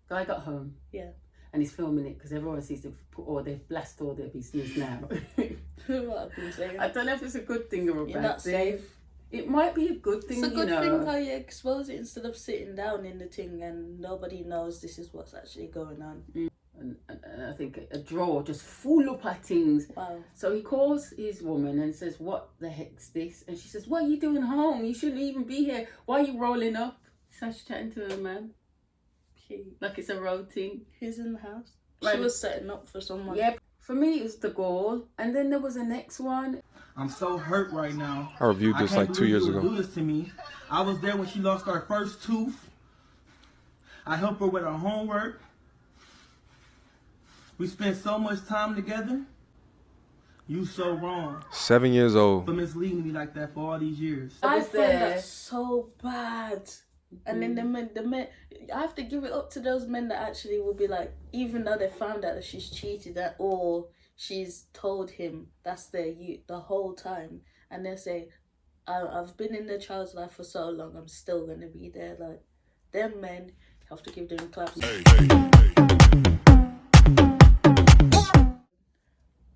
Guy got home. Yeah. And he's filming it because everyone sees they've blessed all their business now. What I've been saying. I don't know if it's a good thing or a You're bad not thing. safe. It might be a good thing, It's a good thing how you expose it instead of sitting down in the thing and nobody knows this is what's actually going on. And I think a drawer just full up at things. Wow. So he calls his woman and says, "What the heck's this?" And she says, "What are you doing home? You shouldn't even be here. Why are you rolling up?" So she's chatting to her man. Like it's a road thing. Who's in the house? Right. She was setting up for someone. Yeah, for me it was the goal. And then there was a next one. I'm so hurt right now. I reviewed this like 2 years ago. Do this to me. I was there when she lost her first tooth. I helped her with her homework. We spent so much time together. You so wrong 7 years old. for misleading me like that for all these years. I was find there. that so bad. And then the men, I have to give it up to those men that actually will be like, even though they found out that she's cheated at, or she's told him that's their youth the whole time, and they say, I've been in the child's life for so long, I'm still gonna be there. Like, them men, have to give them claps.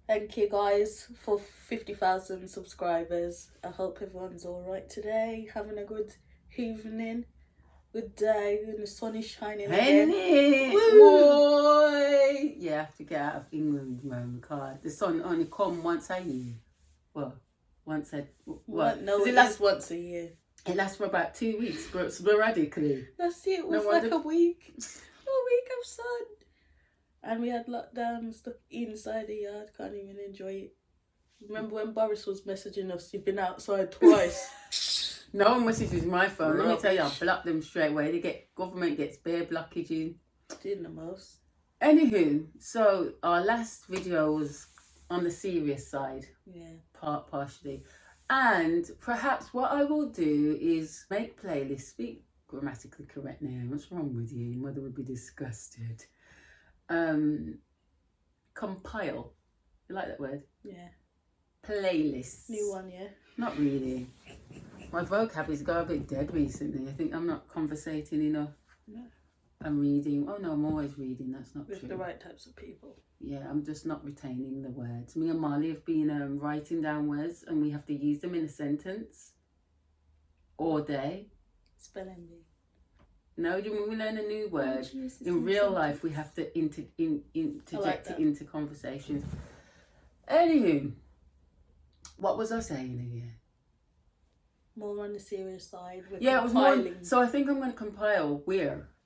Thank you guys for 50,000 subscribers. I hope everyone's alright today, having a good evening. Good day, and the sun is shining again. Boy! You have to get out of England, man, because the sun only come once a year. Well, once a... What? No, it lasts once a year. It lasts for about 2 weeks, sporadically. That's it, it was No like wonder- a week. A week of sun. And we had lockdown, stuck inside the yard, can't even enjoy it. Remember when Boris was messaging us, you've been outside twice? No one messages my phone. Let me tell you, I Rubbish. block them straight away. Government gets bare blockages. Doing the most. Anywho, so our last video was on the serious side, Yeah. partially. And perhaps what I will do is make playlists. Speak grammatically correct now. What's wrong with you? Mother would be disgusted. Compile. You like that word? Yeah. Playlists. New one, yeah. Not really. My vocab has got a bit dead recently. I think I'm not conversating enough. No. I'm reading. Oh no, I'm always reading. That's not With true. the right types of people. Yeah, I'm just not retaining the words. Me and Marley have been writing down words, and we have to use them in a sentence all day. Spelling bee. No, when we learn a new word, would you use this in in real sentence? life we have to interject that. it into conversations. Anywho, what was I saying again? More on the serious side. We're Yeah, it was more. compiling. So I think I'm going to compile.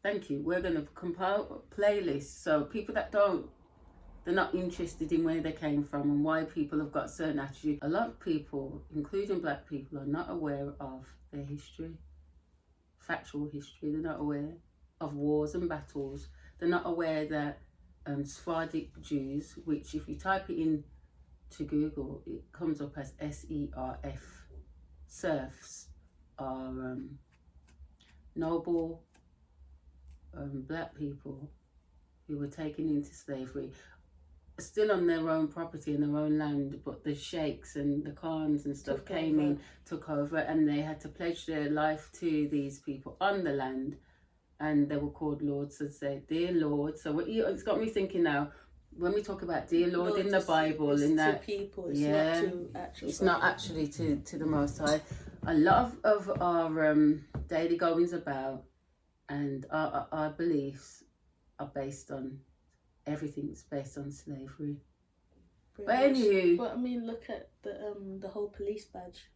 Thank you. We're going to compile playlists. So people that they're not interested in where they came from and why people have got certain attitudes. A lot of people, including black people, are not aware of their history, factual history. They're not aware of wars and battles. They're not aware that Sephardic Jews, which if you type it in to Google, it comes up as SERF, serfs, are noble black people who were taken into slavery, still on their own property and their own land, but the sheikhs and the khans and stuff took over, and they had to pledge their life to these people on the land, and they were called lords. So say, dear Lord. So it's got me thinking now, when we talk about dear Lord in the Bible, it's in that to people, it's yeah, not to actual. it's not actually to the Most High. A lot of our daily goings about and our beliefs are based on, everything's based on slavery. But anyway, But I mean, look at the whole police badge.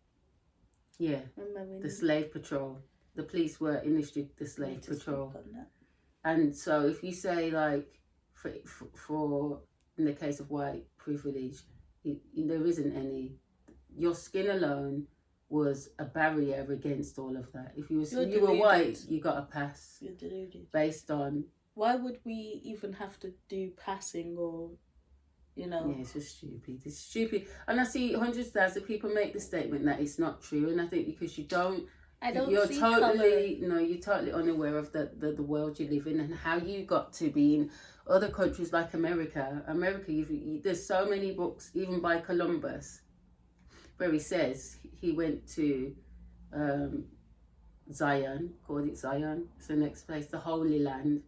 yeah, Remember the slave patrol. The police were initially the slave patrol. On that. And so if you say like, for in the case of white privilege, there isn't any. Your skin alone was a barrier against all of that. If you were white, you got a pass. You're deluded. Based on. Why would we even have to do passing or, you know? Yeah, it's just stupid. It's stupid. And I see hundreds of thousands of people make the statement that it's not true, and I think because you're totally unaware of the world you live in and how you got to be in other countries like America. There's so many books, even by Columbus, where he says he went to Zion, called it Zion. It's the next place, the Holy Land.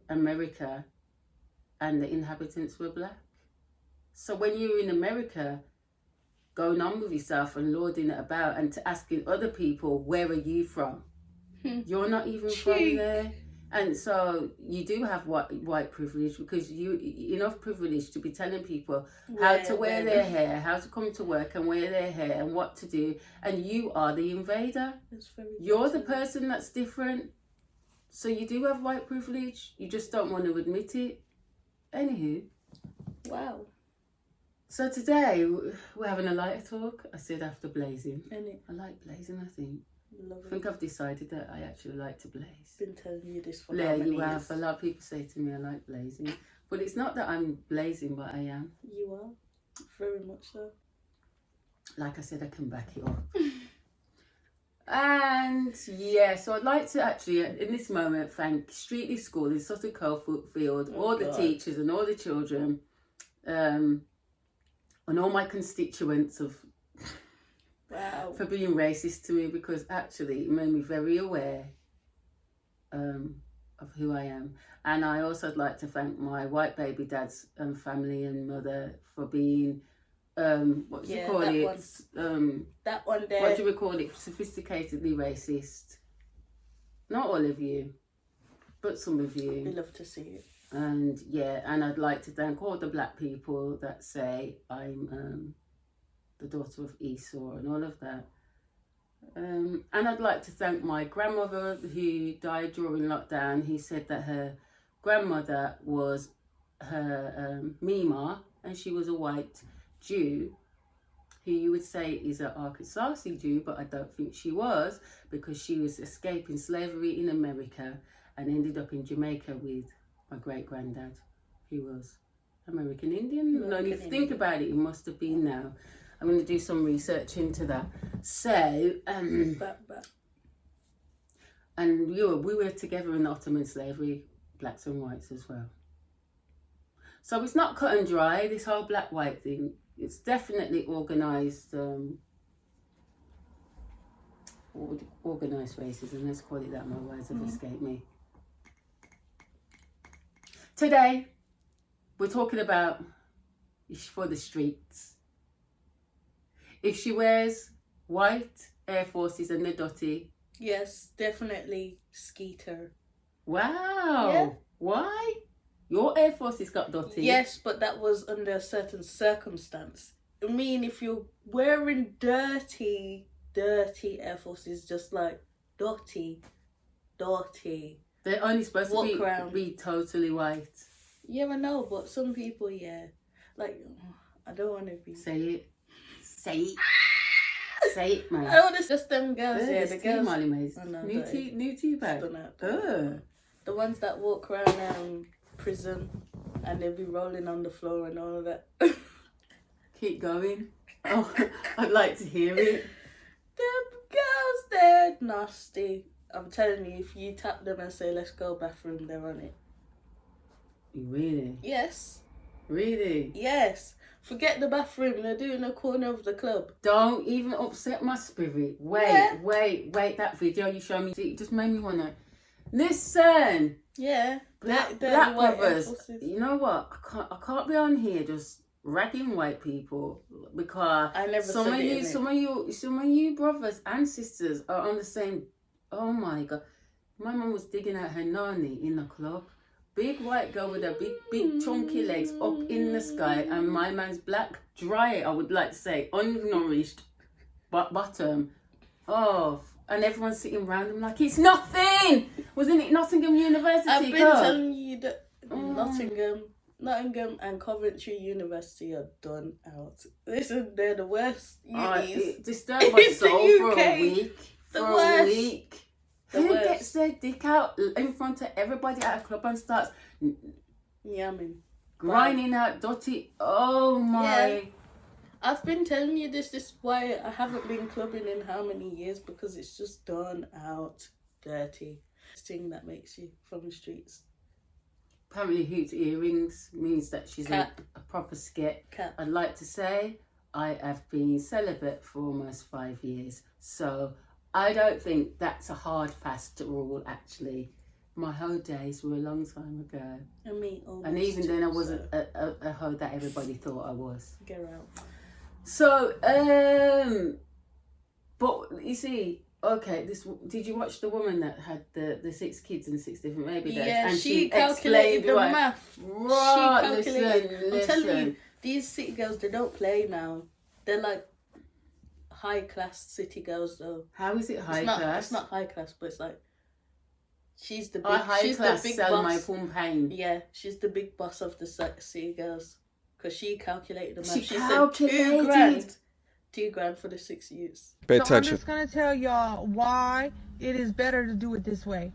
America and the inhabitants were black. So when you're in America, going on with yourself and lording it about and to asking other people, where are you from? You're not even from there. And so you do have white privilege, because you enough privilege to be telling people how to wear their hair, how to come to work and wear their hair and what to do. And you are the invader. You're the person that's different. So you do have white privilege. You just don't want to admit it. Anywho. Wow. So today we're having a lighter talk. I said after blazing. Innit? I like blazing, I think. Love I think I've decided that I actually like to blaze. Been telling you this for Yeah, how many you have. years? A lot of people say to me I like blazing. But it's not that I'm blazing, but I am. You are. Very much so. Like I said, I can back it up. And yeah, so I'd like to actually, in this moment, thank Streetley School in Sutton Coldfield, all the teachers and all the children, and all my constituents for being racist to me, because actually it made me very aware of who I am. And I also would like to thank my white baby dad's family and mother for being what do you call it? That one there. What do we call it? Sophisticatedly racist. Not all of you, but some of you. We love to see it. And yeah, and I'd like to thank all the black people that say I'm the daughter of Esau and all of that. And I'd like to thank my grandmother who died during lockdown. He said that her grandmother was her Mima, and she was a white Jew, who you would say is an Arkansasi Jew, but I don't think she was, because she was escaping slavery in America and ended up in Jamaica with my great granddad, who was American Indian. No, if you think about it, it must have been now. I'm going to do some research into that. So, and we were together in Ottoman slavery, blacks and whites as well. So it's not cut and dry, this whole black-white thing. It's definitely organised, organised racism, let's call it that. My words have escaped me. Today, we're talking about for the streets. If she wears white Air Forces and the dotty. Yes, definitely Skeeter. Wow. Yeah. Why? Your Air Forces got dotty. Yes, but that was under a certain circumstance. I mean, if you're wearing dirty Air Forces, just like dotty. They're only supposed to be totally white. Yeah, I know, but some people, yeah. Like, I don't want to be... Say it. Say it. Say it, man. I don't want to... Just them girls, yeah. The girls... Molly Mays. New tea bag. The ones that walk around prison and they'll be rolling on the floor and all of that. Keep going. Oh, I'd like to hear it. Them girls, they're nasty. I'm telling you, if you tap them and say, let's go bathroom, they're on it. Really? Yes. Really? Yes. Forget the bathroom, they're doing the corner of the club. Don't even upset my spirit. Wait, that video you showed me, it just made me want to... Listen! Yeah. Black brothers, you know what? I can't be on here just ragging white people, because some of you brothers and sisters are on the same... Oh my God. My mum was digging out her nanny in the club. Big white girl with her big chunky legs up in the sky, and my man's black, dry, I would like to say, unnourished bottom. Oh, and everyone's sitting around them like it's nothing. Wasn't it Nottingham University? I've been telling you that Nottingham and Coventry University are done out. Listen, they're the worst unis. It disturbed my soul for a week. Who gets their dick out in front of everybody at a club and starts yamming, grinding out dirty? Oh my! Yeah. I've been telling you this is why I haven't been clubbing in how many years, because it's just done out dirty. Thing that makes you from the streets. Apparently, hoot earrings means that she's a proper skit. I'd like to say I have been celibate for almost 5 years, so I don't think that's a hard, fast rule, actually. my hoe days were a long time ago. And me, almost. And even then I too, wasn't so a hoe that everybody thought I was. get out. So, but you see, okay, did you watch the woman that had the 6 kids and 6 different baby dads? Yeah, And she calculated the math. Right, She calculated. listen. I'm telling you, these city girls, they don't play now. They're like high class city girls, though. How is it high It's class? not high class, but it's like she's the big. High she's class the big sell my boss. pumping. Yeah, she's the big boss of the city girls because she calculated the math. She She said calculated. $2,000 for the 6 youths. Pay So I'm attention. just gonna tell y'all why it is better to do it this way.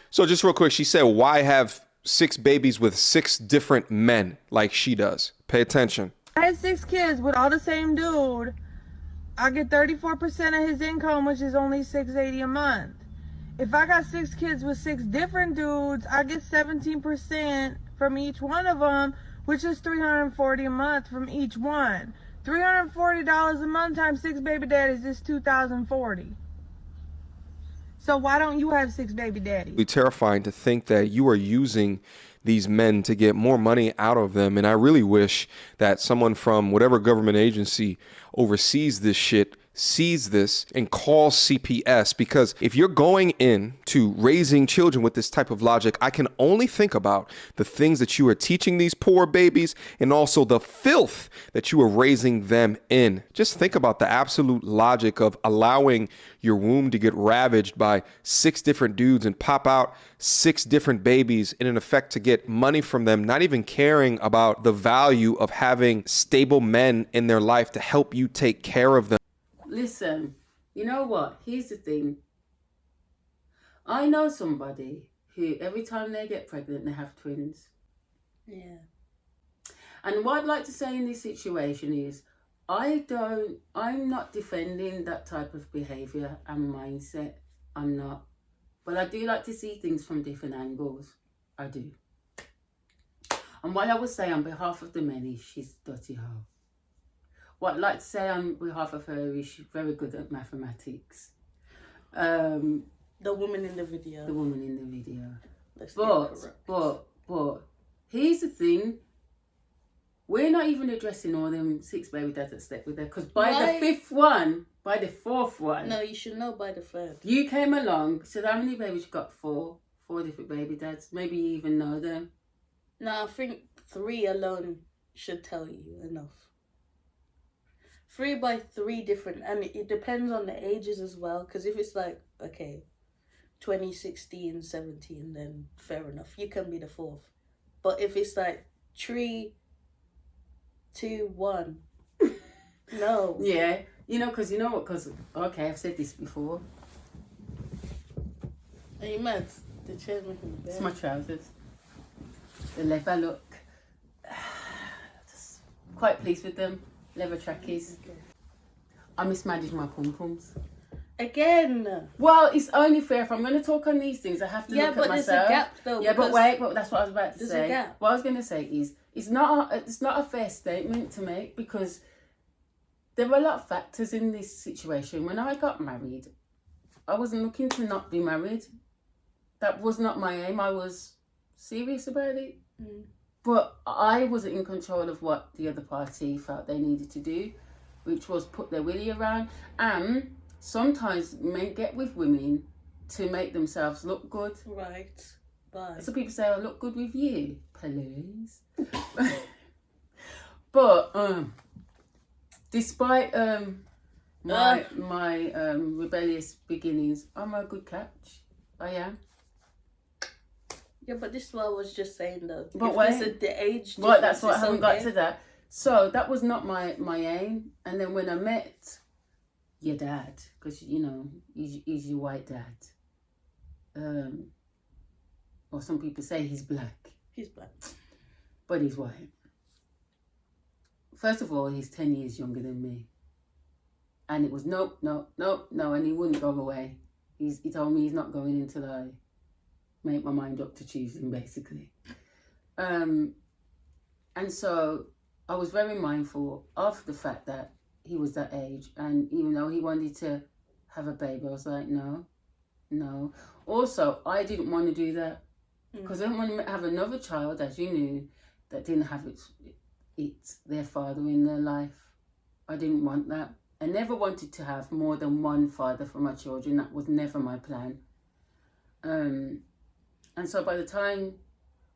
So just real quick, she said, why have 6 babies with 6 different men like she does? Pay attention. I had 6 kids with all the same dude, I get 34% of his income, which is only $680 a month. If I got 6 kids with 6 different dudes, I get 17% from each one of them, which is $340 a month from each one. $340 a month times 6 baby daddies is $2,040. So why don't you have 6 baby daddies? It's terrifying to think that you are using these men to get more money out of them. And I really wish that someone from whatever government agency oversees this shit sees this and calls CPS, because if you're going into raising children with this type of logic, I can only think about the things that you are teaching these poor babies and also the filth that you are raising them in. Just think about the absolute logic of allowing your womb to get ravaged by 6 different dudes and pop out 6 different babies in an effect to get money from them, not even caring about the value of having stable men in their life to help you take care of them. Listen, you know what? Here's the thing. I know somebody who every time they get pregnant, they have twins. Yeah. And what I'd like to say in this situation is, I'm not defending that type of behaviour and mindset. I'm not. But I do like to see things from different angles. I do. And what I would say on behalf of the men is, she's dirty hoe. What I'd like to say on behalf of her is she's very good at mathematics. The woman in the video. The woman in the video. Let's get correct. But here's the thing. We're not even addressing all them 6 baby dads that slept with her, because by the 4th one, No, you should know by the 3rd. you came along, said how many babies you got? 4 different baby dads. Maybe you even know them. No, I think 3 alone should tell you enough. 3 by 3 different, and it depends on the ages as well. Because if it's like, okay, 2016, 17, then fair enough, you can be the 4th. But if it's like 3, 2, 1, no. Yeah, because you know what? Because okay, I've said this before. Are you mad? The chair's making me It's bad. my trousers. The leather look. Just quite pleased with them. Leather trackies. Okay. I mismanaged my pom-poms. Again. Well, it's only fair if I'm going to talk on these things. I have to look at myself. Yeah, but there's a gap though. Yeah, but wait, but that's what I was about to there's say. a gap. What I was going to say is, it's not a fair statement to make, because there were a lot of factors in this situation. When I got married, I wasn't looking to not be married. That was not my aim. I was serious about it. Mm. But I wasn't in control of what the other party felt they needed to do, which was put their willy around. And sometimes men get with women to make themselves look good. Right. Bye. So people say, I look good with you, please. But despite my rebellious beginnings, I'm a good catch. I am. Yeah, but this is what I was just saying though. But if wait. there's the age Right, that's difference, what I it's haven't got okay. to that. So that was not my aim. And then when I met your dad, because he's your white dad, or some people say he's black, He's black. but he's white. First of all, he's 10 years younger than me, and it was no, and he wouldn't go away. He told me he's not going until I make my mind up to choose him, basically. And so I was very mindful of the fact that he was that age, and even though he wanted to have a baby, I was like, no, No. Also, I didn't want to do that because I didn't want to have another child, as you knew, that didn't have their father in their life. I didn't want that. I never wanted to have more than one father for my children. That was never my plan. And so by the time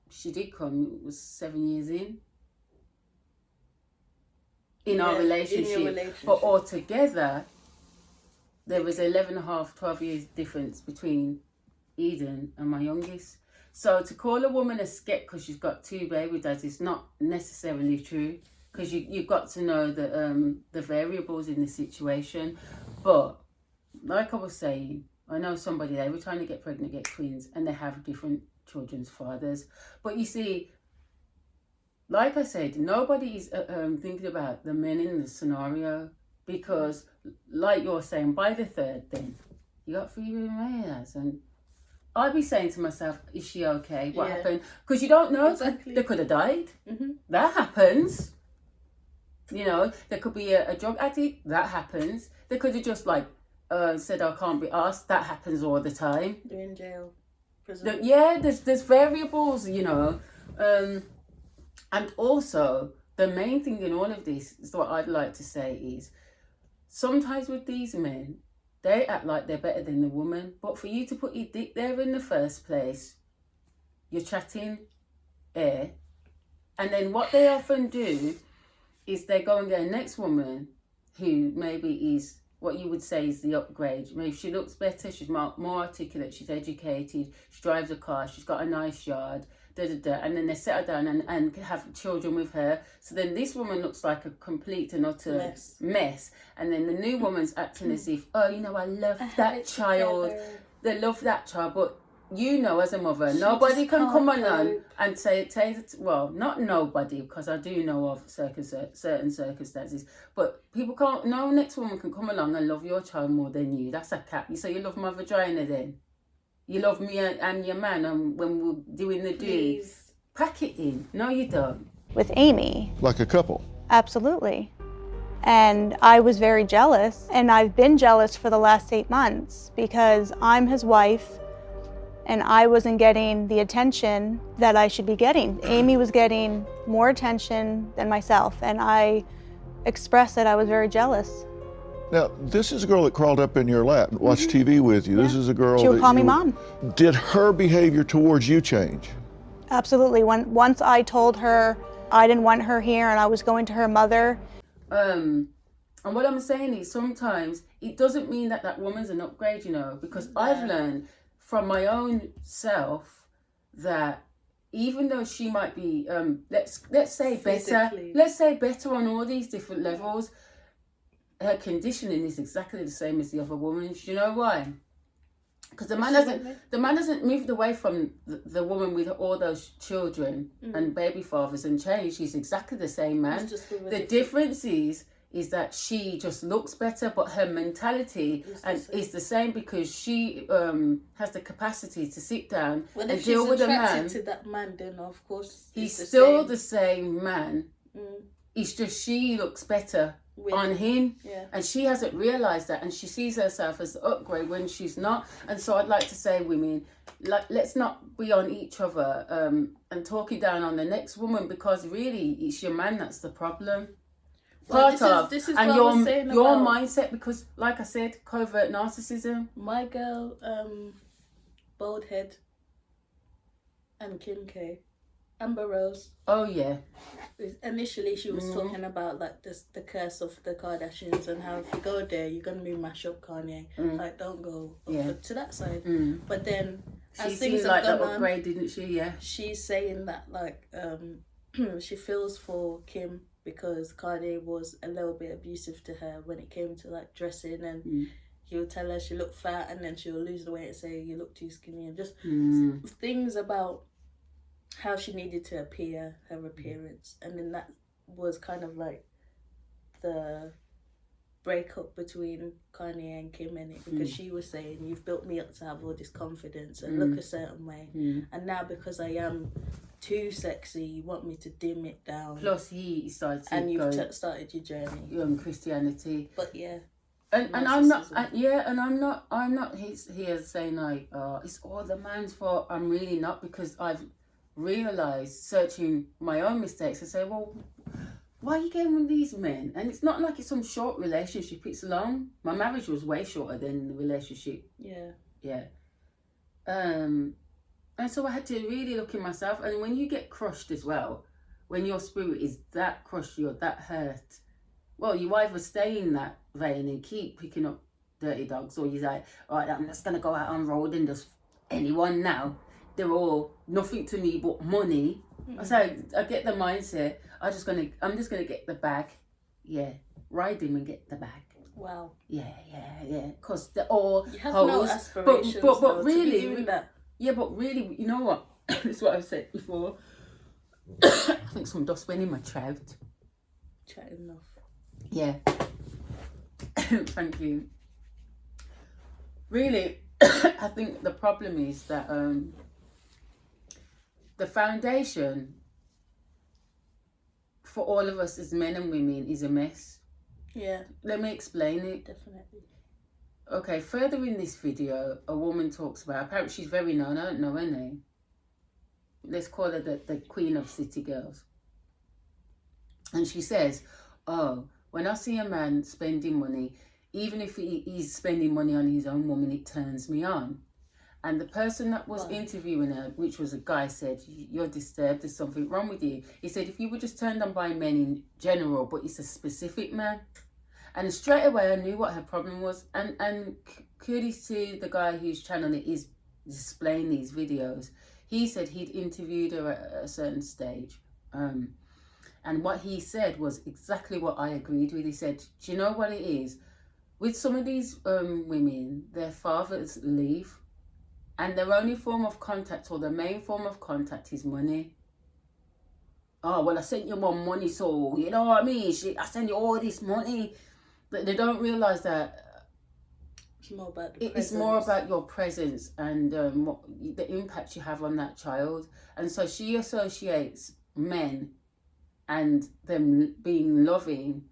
she did come, it was 7 years in our relationship. But altogether, there was 11 and a half, 12 years difference between Eden and my youngest. So to call a woman a sket because she's got 2 baby dads is not necessarily true, because you've got to know the variables in the situation. But like I was saying, I know somebody, they were trying to get pregnant, get twins, and they have different children's fathers. But you see, like I said, nobody is thinking about the men in the scenario, because like you're saying, by the third then, you got 3 roommates, and I'd be saying to myself, is she okay? What happened? Because you don't know. Exactly. They could have died. That happens. You know, there could be a drug addict. That happens. They could have just said, I can't be asked. That happens all the time. They're in jail, prison. There's variables, you know. And also, the main thing in all of this is what I'd like to say is, sometimes with these men, they act like they're better than the woman. But for you to put your dick there in the first place, you're chatting air. And then what they often do is they go and get a next woman who maybe is what you would say is the upgrade. Maybe she looks better, she's more articulate, she's educated, she drives a car, she's got a nice yard, and then they settle down and have children with her. So then this woman looks like a complete and utter mess. And then the new woman's acting as if, oh, you know, I love that child. They love that child. But you know, as a mother, nobody can come along and say, well, not nobody, because I do know of certain circumstances, but people can't, no next woman can come along and love your child more than you. That's a cap. So you love my vagina then? You love me and your man, and when we're doing the deed, pack it in. No, you don't. With Amy. Like a couple. Absolutely. And I was very jealous, and I've been jealous for the last 8 months because I'm his wife and I wasn't getting the attention that I should be getting. Amy was getting more attention than myself, and I expressed that I was very jealous. Now, this is a girl that crawled up in your lap and watched TV with you. This is a girl She would call me mom. Did her behavior towards you change? Absolutely. Once I told her I didn't want her here and I was going to her mother. And what I'm saying is, sometimes it doesn't mean that woman's an upgrade, you know, because I've learned from my own self that even though she might be, let's say better on all these different levels, her conditioning is exactly the same as the other woman's. You know why? Because the man hasn't moved away from the woman with all those children and baby fathers and changed. She's exactly the same man. The difference is that she just looks better, but her mentality is the same, because she has the capacity to sit down and deal with a man. To that man, then of course he's still the same man. It's just she looks better on him, and she hasn't realized that, and she sees herself as the upgrade when she's not. And so I'd like to say, women, let's not be on each other and talking down on the next woman, because really it's your man that's the problem. This is and your mindset, because like I said, covert narcissism. My girl, bald head, and Kim K, Amber Rose. Oh yeah. Initially, she was talking about like the curse of the Kardashians and how if you go there, you're gonna be mash up Kanye. Like, don't go to that side. But then, she seemed like the upgrade, didn't she? Yeah. She's saying that like she feels for Kim because Kanye was a little bit abusive to her when it came to like dressing, and he would tell her she looked fat, and then she'll lose the weight and say you look too skinny, and just things about how she needed to appear, her appearance. And then that was kind of like the breakup between Kanye and Kim in it, because she was saying, you've built me up to have all this confidence and look a certain way, and now because I am too sexy, you want me to dim it down. Plus he started to and you've started your journey on Christianity. But yeah, And I'm not, narcissism. I'm not here saying like, it's all the man's fault. I'm really not, because I've realised, searching my own mistakes, I say, well, why are you getting with these men? And it's not like it's some short relationship, it's long. My marriage was way shorter than the relationship. Yeah. And so I had to really look in myself. And when you get crushed as well, when your spirit is that crushed, you're that hurt, well, you either stay in that vein and keep picking up dirty dogs, or you say, all right, I'm just going to go out on road and just anyone now. They're all nothing to me but money. So I get the mindset. I'm just gonna get the bag. Yeah, ride him and get the bag. Wow. Yeah. Because they're all you have no aspirations, but really, to be doing that. Yeah, but really, you know what? This is what I've said before. I think some dust went in my trout. Chat enough. Yeah. Thank you. Really, I think the problem is that the foundation for all of us as men and women is a mess. Yeah. Let me explain it. Definitely. Okay, further in this video, a woman talks about, apparently she's very known, I don't know her name. Let's call her the queen of city girls. And she says, oh, when I see a man spending money, even if he's spending money on his own woman, it turns me on. And the person that was interviewing her, which was a guy, said, you're disturbed, there's something wrong with you. He said, if you were just turned on by men in general, but it's a specific man. And straight away I knew what her problem was. And kudos to the guy whose channel it is displaying these videos. He said he'd interviewed her at a certain stage. And what he said was exactly what I agreed with. He said, do you know what it is? With some of these women, their fathers leave. And their only form of contact, or the main form of contact, is money. Oh, well, I sent you more money, so, you know what I mean? I sent you all this money. But they don't realise that it's more about it's more about your presence and the impact you have on that child. And so she associates men and them being loving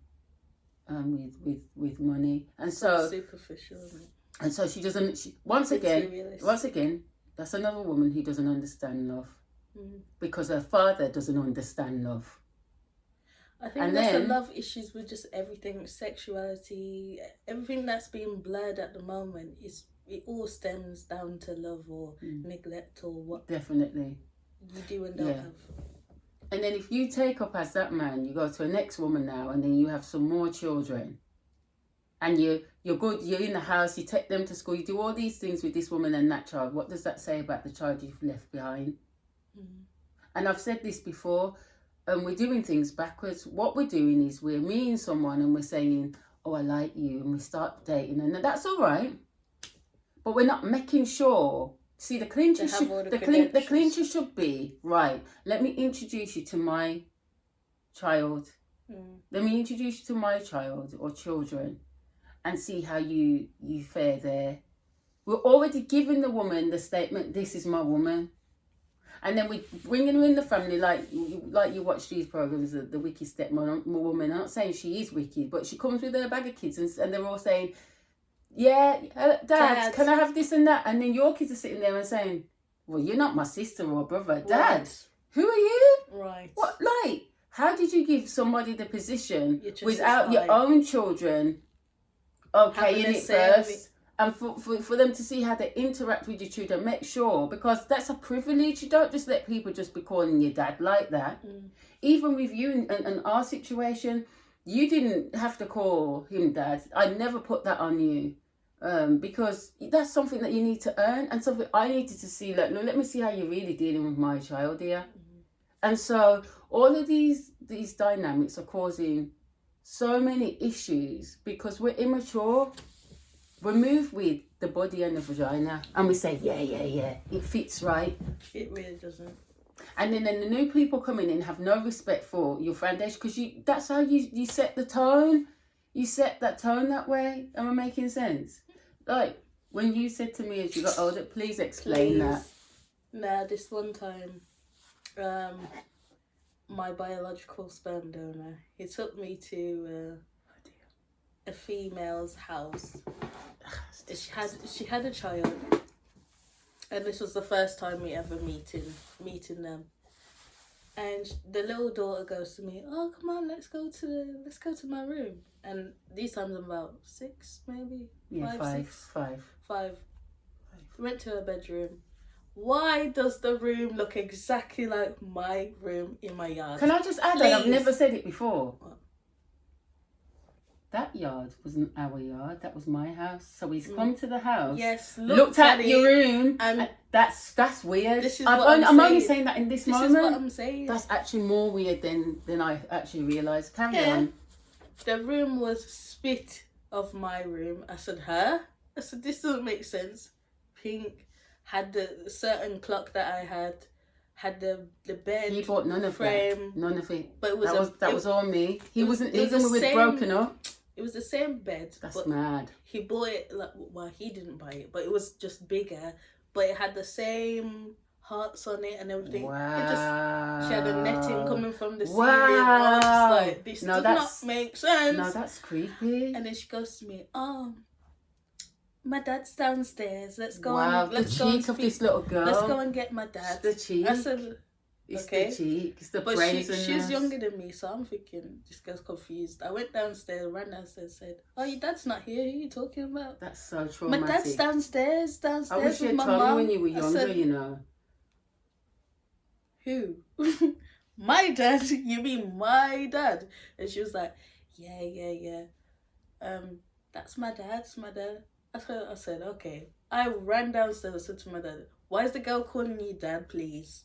with money. And so superficial, isn't it? And so she doesn't. Once again, that's another woman who doesn't understand love, because her father doesn't understand love. I think there's a love issues with just everything, sexuality, everything that's being blurred at the moment. It all stems down to love or neglect or what. Definitely. You do and don't have. And then if you take up as that man, you go to a next woman now, and then you have some more children. And you're good, you're in the house, you take them to school, you do all these things with this woman and that child. What does that say about the child you've left behind? And I've said this before, and we're doing things backwards. What we're doing is we're meeting someone and we're saying, oh, I like you, and we start dating, and that's all right. But we're not making sure. See, the clincher should be, right, let me introduce you to my child. Let me introduce you to my child or children. And see how you fare there. We're already giving the woman the statement, this is my woman. And then we bringing her in the family, like you watch these programs, the wicked stepmom woman. I'm not saying she is wicked, but she comes with her bag of kids and they're all saying, yeah, Dad, can I have this and that? And then your kids are sitting there and saying, well, you're not my sister or brother. Dad, who are you? Right. What, like, how did you give somebody the position without your own children okay in it first, and for them to see how they interact with your children? Make sure, because that's a privilege. You don't just let people just be calling you dad like that. Even with you and our situation, you didn't have to call him dad. I never put that on you, because that's something that you need to earn, and something I needed to see. Like, let me see how you're really dealing with my child here. And so all of these dynamics are causing so many issues because we're immature. We move with the body and the vagina and we say, yeah, it fits right. It really doesn't. And then the new people coming in have no respect for your foundation, because that's how you set the tone. You set that tone that way. Am I making sense? Like, when you said to me as you got older, please explain that. Nah, this one time, my biological sperm donor, he took me to a female's house. She had a child, and this was the first time we ever meeting them. And the little daughter goes to me, "Oh, come on, let's go to my room." And these times I'm about 6, maybe. Yeah, 5. Went to her bedroom. Why does the room look exactly like my room in my yard? Can I just add that I've Please. never said it before? What? That yard wasn't our yard. That was my house. So he's come to the house. Yes, Looked at it, your room, and that's weird. This is I'm only saying that in this moment. This is what I'm saying. That's actually more weird than I actually realised. Carry Yeah. on. The room was spit of my room. I said, "Huh?" I said, "This doesn't make sense." Pink, had the certain clock that I had the bed. He bought none of frame. that. None of it. But it was that was all me. He wasn't it was even the with same- broken up. It was the same bed. That's but mad. he bought it he didn't buy it, but it was just bigger. But it had the same hearts on it and everything. Wow. She had a netting coming from the ceiling. Wow. I was just like, this No, does that's- not make sense. No, that's creepy. And then she goes to me, "Oh, my dad's downstairs. Let's go Wow, and let's the go and cheek of speak- this little girl. Let's go and get my dad." The cheek. I said, It's okay. the cheek. It's the but brazenness. she's younger than me, so I'm thinking this girl's confused. I went downstairs, ran downstairs, said, "Oh, your dad's not here. Who are you talking about?" That's so traumatic. My dad's downstairs I wish with you had my told me mum. when you were I younger, said, you know. "Who?" My dad? You mean my dad? And she was like, yeah. That's my dad. It's my dad. I said, okay. I ran downstairs and said to my dad, "Why is the girl calling you dad, please?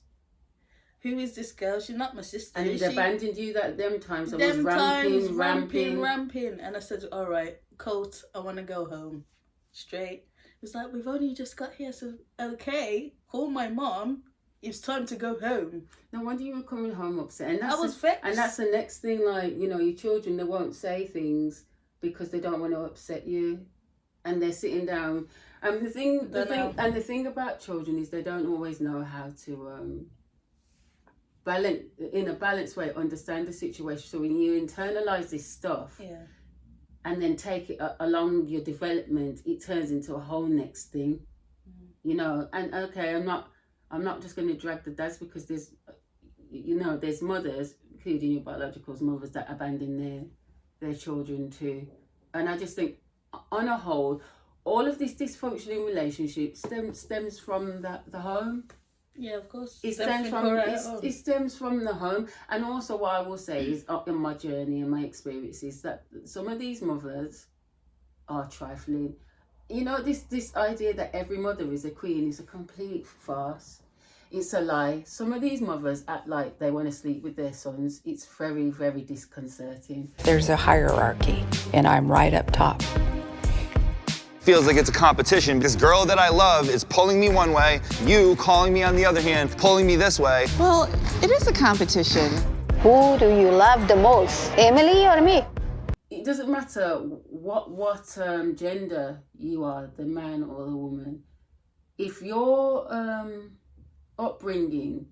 Who is this girl? She's not my sister." And is he'd she?" abandoned you them times. I was Them times, ramping. ramping. And I said, "All right, Colt, I want to go home." Straight. It's like, "We've only just got here." So, okay, call my mom. It's time to go home. No wonder you were coming home upset. And that's I was vexed. And that's the next thing, like, you know, your children, they won't say things because they don't want to upset you. And they're sitting down. And the thing about children is they don't always know how to balance in a balanced way, understand the situation. So when you internalize this stuff, Yeah. and then take it along your development, it turns into a whole next thing, you know. And okay, I'm not just going to drag the dads because there's mothers, including your biological mothers, that abandon their children too. And I just think, on a whole, all of this dysfunction in relationships stems from the home. Yeah, of course. It stems from the home. And also what I will say is, in my journey and my experiences, that some of these mothers are trifling. You know, this idea that every mother is a queen is a complete farce. It's a lie. Some of these mothers act like they want to sleep with their sons. It's very, very disconcerting. There's a hierarchy, and I'm right up top. Feels like it's a competition. This girl that I love is pulling me one way, you calling me on the other hand, pulling me this way. Well, it is a competition. Who do you love the most, Emily or me? It doesn't matter what gender you are, the man or the woman. If your upbringing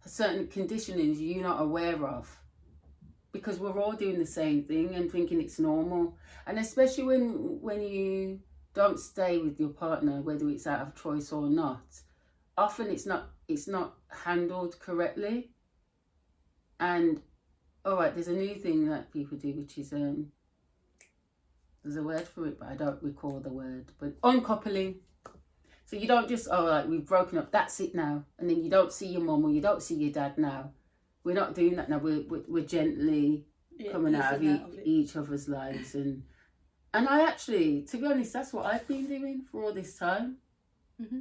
has certain conditionings you're not aware of, because we're all doing the same thing and thinking it's normal, and especially when you don't stay with your partner, whether it's out of choice or not, often it's not handled correctly. And all right, there's a new thing that people do, which is there's a word for it, but I don't recall the word, but uncoupling. So you don't just, we've broken up, that's it now, and then you don't see your mum or you don't see your dad now. We're not doing that now. We're gently coming out of each other's lives. And I actually, to be honest, that's what I've been doing for all this time. Mm-hmm.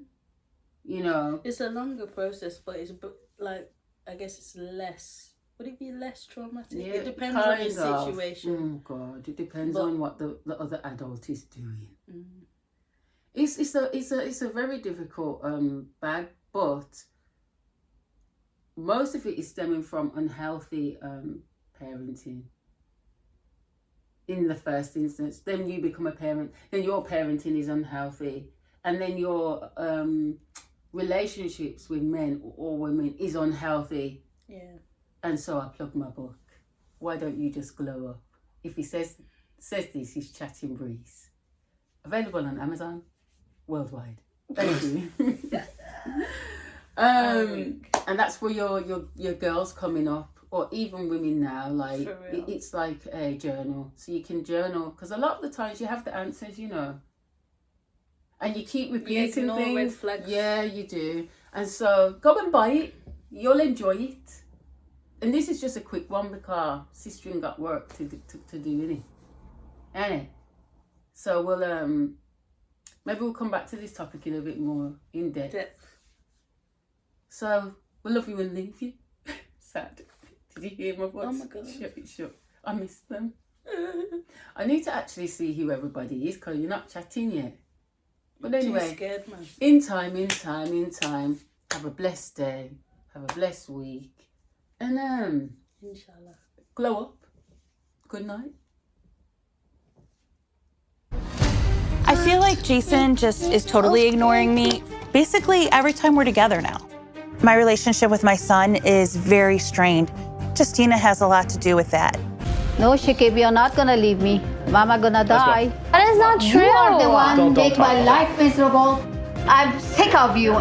You know. It's a longer process, but it's like, I guess it's less. Would it be less traumatic? Yeah, it depends on the situation. Oh God, it depends on what the other adult is doing. Mm. It's a very difficult bag, but most of it is stemming from unhealthy parenting. In the first instance, then you become a parent, then your parenting is unhealthy, and then your relationships with men or women is unhealthy. Yeah. And so I plug my book. Why don't you just glow up? If he says says this is Chatting Breeze. Available on Amazon worldwide. Thank you. And that's for your girls coming up, or even women now. Like it's like a journal, so you can journal, because a lot of the times you have the answers, you know, and you keep repeating things. Red flags. Yeah, you do. And so go and buy it. You'll enjoy it. And this is just a quick one because sister ain't got work to do, innit? Ain't it? So we'll maybe we'll come back to this topic in a bit more in depth. So we'll love you and leave you. Sad. Did you hear my voice? Oh my God. Shut. I missed them. I need to actually see who everybody is, because you're not chatting yet. But anyway, Too scared, man. in time. Have a blessed day. Have a blessed week. And Inshallah. glow up. Good night. I feel like Jason just is totally ignoring me basically every time we're together now. My relationship with my son is very strained. Justina has a lot to do with that. No, Shakib, you're not gonna leave me. Mama gonna die. That is not true. You are the one who make my life miserable. I'm sick of you.